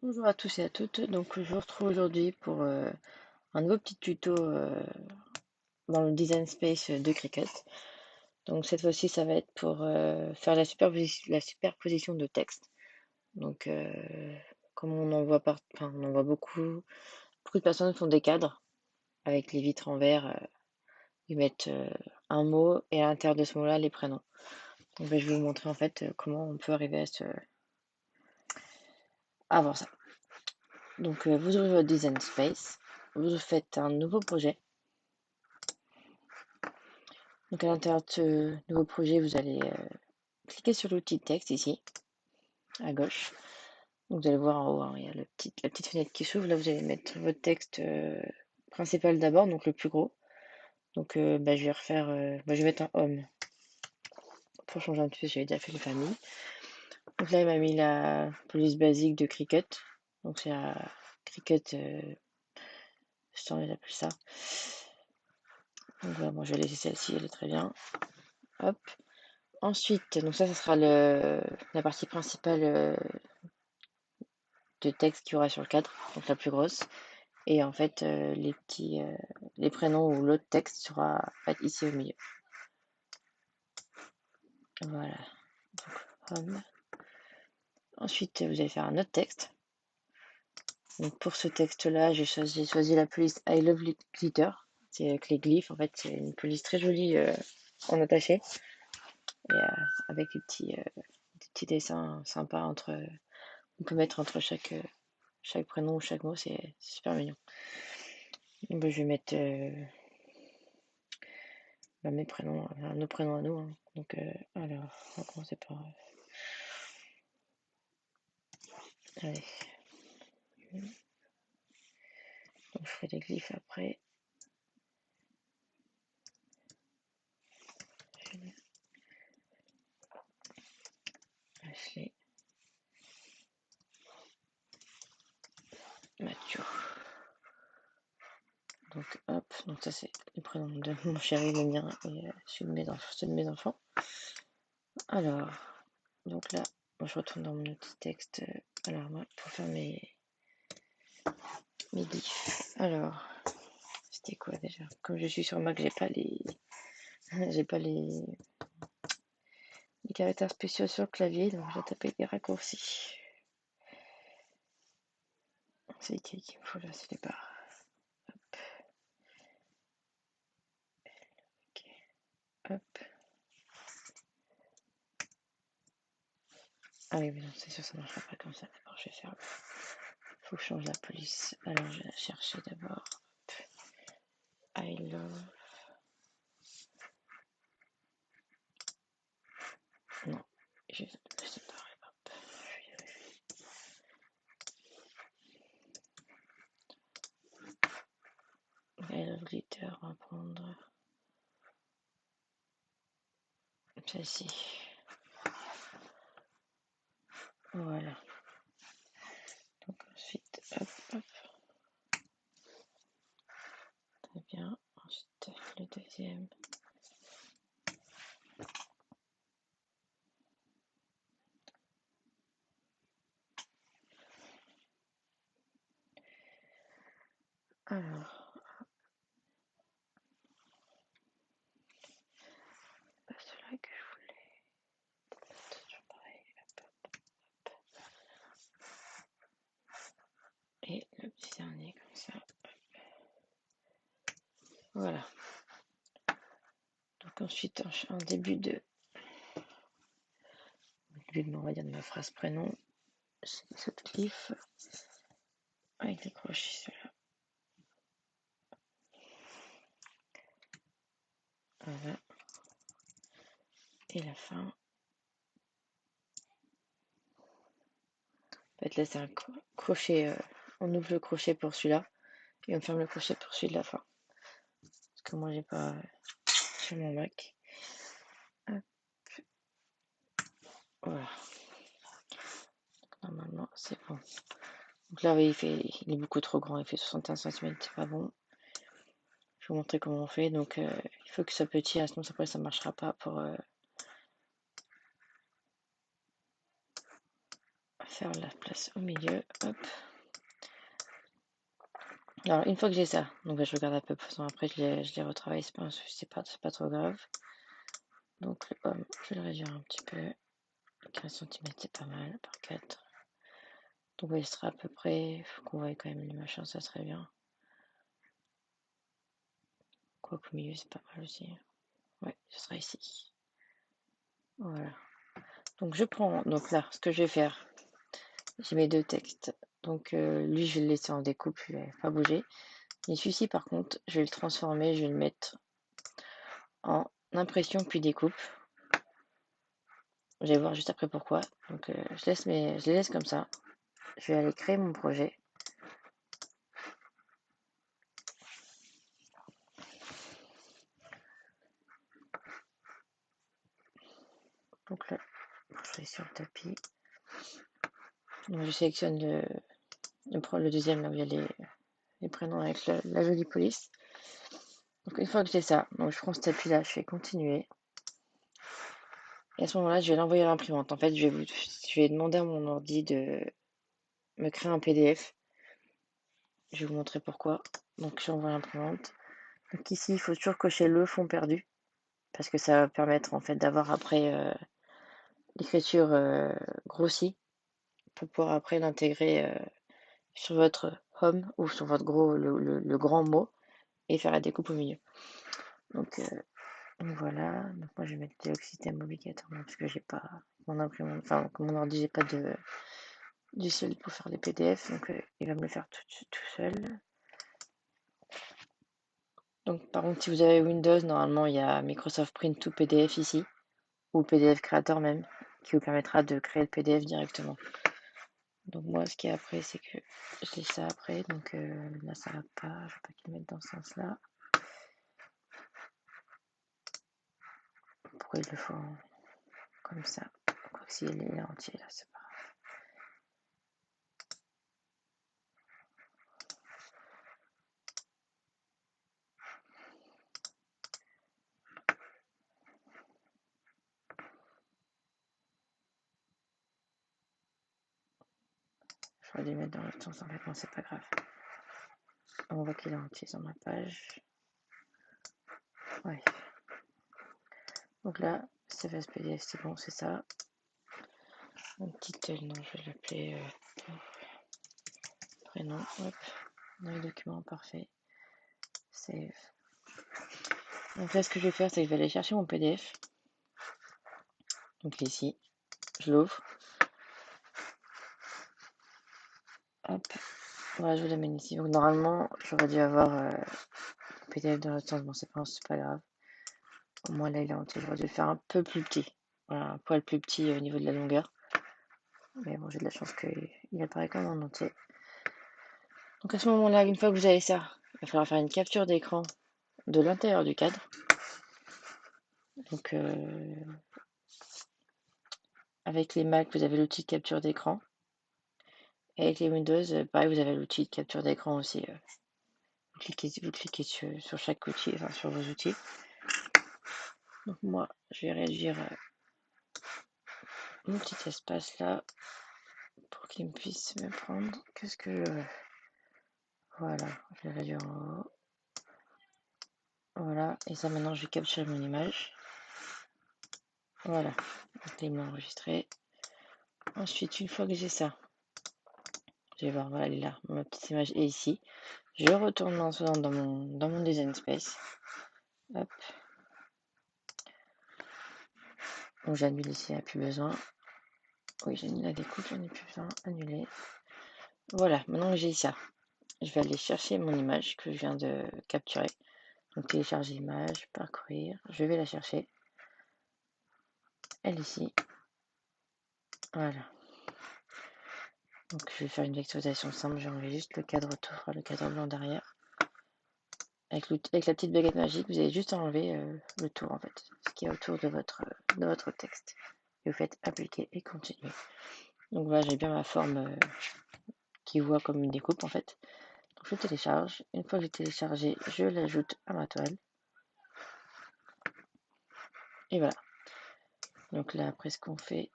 Bonjour à tous et à toutes. Donc, je vous retrouve aujourd'hui pour un nouveau petit tuto dans le design space de Cricut. Donc, cette fois-ci, ça va être pour faire la superposition de texte. Donc, comme on en voit beaucoup de personnes font des cadres avec les vitres en verre. Ils mettent un mot et à l'intérieur de ce mot-là, les prénoms. Donc, je vais vous montrer en fait comment on peut arriver à avoir ça. Donc, vous ouvrez votre design space, vous faites un nouveau projet. Donc à l'intérieur de ce nouveau projet, vous allez cliquer sur l'outil texte ici, à gauche. Donc vous allez voir en haut, hein, il y a la petite fenêtre qui s'ouvre. Là, vous allez mettre votre texte principal d'abord, donc le plus gros. Donc je vais refaire, je vais mettre un homme pour changer un petit peu, j'avais déjà fait les familles. Donc là, il m'a mis la police basique de Cricut. Donc c'est la Cricut, je t'en appelle ça. Donc voilà, moi je vais laisser celle-ci, elle est très bien. Hop. Ensuite, donc ça sera la partie principale de texte qu'il y aura sur le cadre, donc la plus grosse. Et en fait, les prénoms ou l'autre texte sera ici au milieu. Voilà. Donc, home. Ensuite, vous allez faire un autre texte. Donc pour ce texte-là, j'ai choisi la police I Love Glitter. C'est avec les glyphes. En fait, c'est une police très jolie en attaché. Et avec des petits dessins sympas on peut mettre entre chaque prénom ou chaque mot. C'est super mignon. Donc, je vais mettre mes prénoms, nos prénoms à nous, hein. Donc, alors, on va commencer par. Allez. Donc, je ferai des glyphes après. Ashley. Mathieu. Donc, hop. Donc, ça, c'est le prénom de mon chéri, le mien, et ceux de mes enfants. Alors, donc là, moi, je retourne dans mon outil texte. Alors, moi, pour faire mes glyphes. Alors, c'était quoi déjà? Comme je suis sur Mac, j'ai pas j'ai pas les caractères spéciaux sur le clavier, donc je vais taper des raccourcis. C'est qui me faut là, c'est les barres. Hop. Ok. Hop. Ah oui, mais non, c'est sûr, ça marchera pas comme ça. D'abord, je vais faire. Faut que je change la police. Alors, je vais la chercher d'abord. I love. Non, je vais le séparer. Hop. I love glitter, on va prendre celle-ci. Voilà. Donc ensuite, hop, hop. Très bien. Ensuite, le deuxième. Alors, pas celui-là que je voulais. Toujours pareil. Hop, hop. Et le petit dernier comme ça. Voilà. Donc ensuite, en début de on va dire de ma phrase prénom, c'est cette glyphe avec les crochets ceux-là. Voilà. Et la fin. En fait, là, c'est un crochet. On ouvre le crochet pour celui-là et on ferme le crochet pour celui de la fin. Parce que moi, j'ai pas sur mon Mac. Hop. Voilà. Normalement, c'est bon. Donc là, oui, il est beaucoup trop grand. Il fait 61 cm. C'est pas bon. Je vais vous montrer comment on fait. Donc, il faut que ce soit petit. Sinon, après, ça marchera pas pour faire la place au milieu. Hop. Alors, une fois que j'ai ça, donc je regarde à peu près, après je les retravaille, c'est pas un souci, c'est pas trop grave. Donc le homme, je vais le réduire un petit peu. 15 cm, c'est pas mal, par 4. Donc il sera à peu près, il faut qu'on voie quand même les machins, ça serait bien. Quoi qu'au milieu, c'est pas mal aussi. Ouais, ce sera ici. Voilà. Donc je prends, donc là, ce que je vais faire, j'ai mes deux textes. Donc lui, je vais le laisser en découpe, je vais pas bouger. Et celui-ci, par contre, je vais le transformer, je vais le mettre en impression puis découpe. Je vais voir juste après pourquoi. Donc je les laisse comme ça. Je vais aller créer mon projet. Donc là, je vais sur le tapis. Donc je sélectionne le deuxième là où il y a les prénoms avec la jolie police. Donc une fois que j'ai ça, donc je prends ce tapis là, je fais continuer. Et à ce moment-là, je vais l'envoyer à l'imprimante. En fait, je vais demander à mon ordi de me créer un PDF. Je vais vous montrer pourquoi. Donc j'envoie à l'imprimante. Donc ici, il faut toujours cocher le fond perdu. Parce que ça va permettre en fait d'avoir après l'écriture grossie. Pour pouvoir après l'intégrer sur votre home ou sur votre le grand mot. Et faire la découpe au milieu. Donc voilà. Donc moi je vais mettre le système obligatoirement parce que j'ai pas mon imprimante. Enfin, comme mon ordi, j'ai pas du solide pour faire des PDF, donc il va me le faire tout seul. Donc par contre, si vous avez Windows, normalement il y a Microsoft Print to PDF ici, ou PDF Creator même, qui vous permettra de créer le PDF directement. Donc moi, ce qui est après, c'est que j'ai ça après, donc là ça va pas, je ne vais pas qu'il le mette dans ce sens-là. Pourquoi il le faut comme ça? Quoique si il est entier là, c'est pas grave. J'aurais dû le mettre dans l'autre sens, en fait, non, c'est pas grave. On voit qu'il est entier sur ma page. Ouais. Donc là, CFS PDF, c'est bon, c'est ça. Un petit non, je vais l'appeler prénom. Hop, dans les documents, parfait. Save. Donc là, ce que je vais faire, c'est que je vais aller chercher mon PDF. Donc ici, je l'ouvre. Hop, voilà, je l'amène ici. Donc normalement, j'aurais dû avoir le PDF dans l'autre sens. Bon, c'est pas grave. Au moins là, il est entier. J'aurais dû le faire un peu plus petit. Voilà, un poil plus petit au niveau de la longueur. Mais bon, j'ai de la chance qu'il apparaît quand même en entier. Donc à ce moment-là, une fois que vous avez ça, il va falloir faire une capture d'écran de l'intérieur du cadre. Donc avec les Mac, vous avez l'outil de capture d'écran. Et avec les Windows, pareil, vous avez l'outil de capture d'écran aussi. Vous cliquez sur chaque outil, enfin sur vos outils. Donc moi, je vais réduire mon petit espace là pour qu'il puisse me prendre que ce que je veux. Voilà, je vais réduire en haut. Voilà, et ça maintenant je vais capturer mon image. Voilà, donc là il m'a enregistré. Ensuite, une fois que j'ai ça, je vais voir, voilà, elle est là, ma petite image est ici. Je retourne dans mon design space. Hop. Donc j'annule ici, il n'y a plus besoin. Oui, j'annule la découpe, j'en ai plus besoin. Annuler. Voilà, maintenant que j'ai ça, je vais aller chercher mon image que je viens de capturer. Donc télécharger image, parcourir, je vais la chercher. Elle ici. Voilà. Donc je vais faire une vectorisation simple, j'ai enlevé juste le cadre autour, le cadre blanc derrière. Avec la petite baguette magique, vous allez juste enlever le tour en fait, ce qui est autour de votre texte. Et vous faites appliquer et continuer. Donc voilà, j'ai bien ma forme qui voit comme une découpe en fait. Donc je télécharge. Une fois que j'ai téléchargé, je l'ajoute à ma toile. Et voilà. Donc là, après, ce qu'on fait,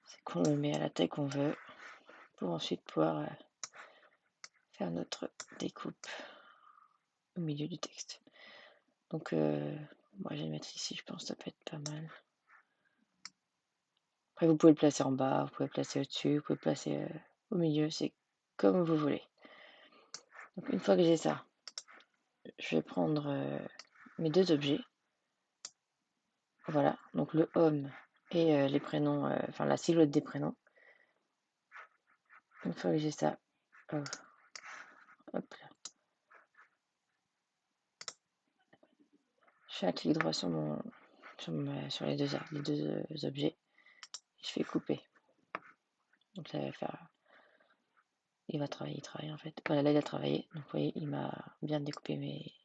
c'est qu'on le met à la taille qu'on veut pour ensuite pouvoir faire notre découpe au milieu du texte. Donc, moi je vais le mettre ici, je pense que ça peut être pas mal. Après, vous pouvez le placer en bas, vous pouvez le placer au-dessus, vous pouvez le placer au milieu, c'est comme vous voulez. Donc, une fois que j'ai ça, je vais prendre mes deux objets. Voilà, donc le homme et les prénoms, enfin la silhouette des prénoms. Une fois que j'ai ça, hop là, je fais un clic droit sur les deux objets. Je fais couper. Donc là, il va travailler, il travaille en fait. Voilà, là il a travaillé. Donc vous voyez, il m'a bien découpé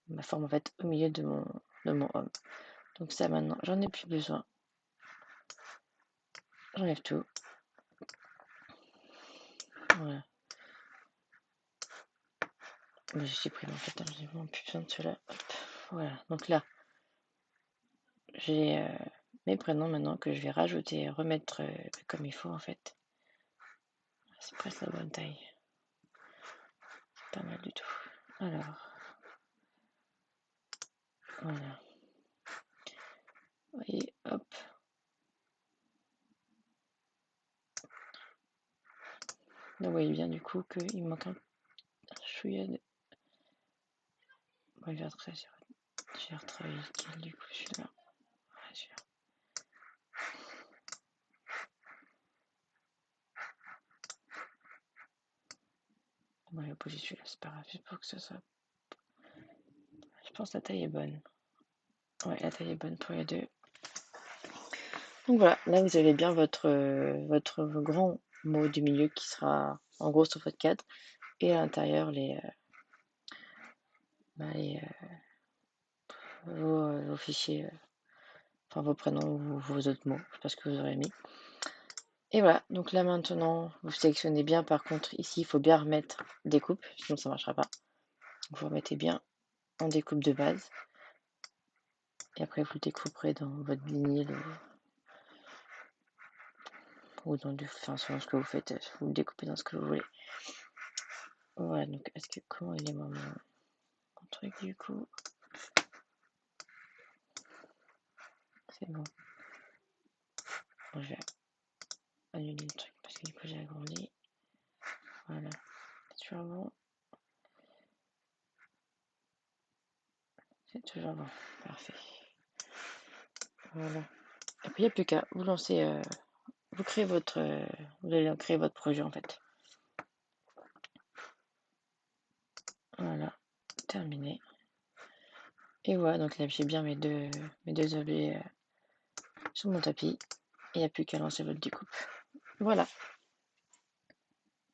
ma forme en fait au milieu de mon homme. Donc ça maintenant, j'en ai plus besoin. J'enlève tout. Voilà. Je supprime en fait, hein, j'ai vraiment plus besoin de cela. Voilà, donc là, j'ai mes prénoms maintenant que je vais rajouter et remettre comme il faut en fait. C'est presque la bonne taille. C'est pas mal du tout. Alors, voilà. Vous voyez, hop. Là, vous voyez bien du coup qu'il manque un chouïa de... Bon, je vais retravailler lequel du coup, celui-là. Ouais, celui-là. Bon, je vais poser celui-là, c'est pas grave, juste pour que ça soit... Je pense que la taille est bonne. Ouais, la taille est bonne pour les deux. Donc voilà, là vous avez bien votre grand mot du milieu qui sera en gros sur votre cadre. Et à l'intérieur, vos fichiers, enfin vos prénoms ou vos autres mots, je sais pas ce que vous aurez mis. Et voilà, donc là maintenant, vous sélectionnez bien, par contre ici, il faut bien remettre découpe, sinon ça ne marchera pas. Vous remettez bien en découpe de base. Et après, vous le découperez dans votre vinyle ou dans enfin, selon ce que vous faites, vous le découpez dans ce que vous voulez. Voilà, donc comment il est mon truc du coup? C'est bon. Bon, je vais annuler le truc parce que du coup j'ai agrandi. Voilà, c'est toujours bon. C'est toujours bon, parfait. Voilà. Après, il n'y a plus qu'à vous lancer, vous allez créer votre projet en fait. Voilà, terminé. Et voilà, donc là j'ai bien mes deux objets sur mon tapis. Il n'y a plus qu'à lancer votre découpe. Voilà.